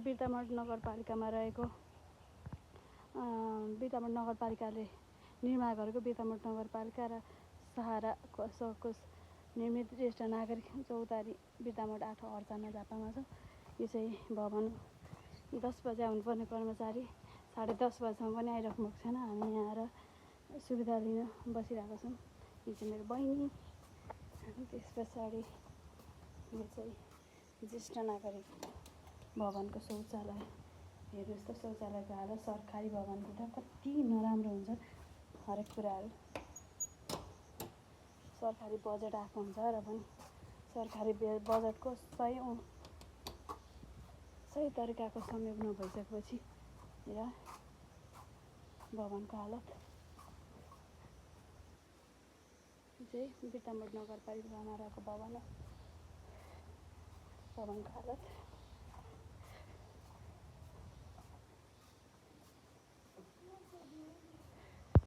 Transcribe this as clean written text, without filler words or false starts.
बिर्तामोड नगरपालिकामा रहेको बिर्तामोड नगरपालिकाले निर्माण गरेको बिर्तामोड नगरपालिका र सहारा कोष निर्मित ज्येष्ठ नागरिक चौतारी बिर्तामोड 8 अर्चना झापामा छ। यो चाहिँ भवन 10 बजे आउनुपर्ने कर्मचारी 10:30 बजीसम्म पनि आइराख्नु भएको छैन। हामी यहाँ आएर सुविधा लिन बसिरहेको छौँ। यो चाहिँ मेरो बहिनी। त्यस पछाडि यो चाहिँ ज्येष्ठ नागरिक भवनको शौचालय। हेर्नुहोस् त शौचालयको हालत सरकारी भवनबाट कति नराम्रो हुन्छ। हरेक कुराहरू सरकारी बजेट आएको हुन्छ र पनि सरकारी बजेटको सही तरिकाको संयोग नभइसकेपछि हेर भवनको हालत। यो चाहिँ बिर्तामोड नगरपालिकामा रहेको भवन हो। भवनको हालत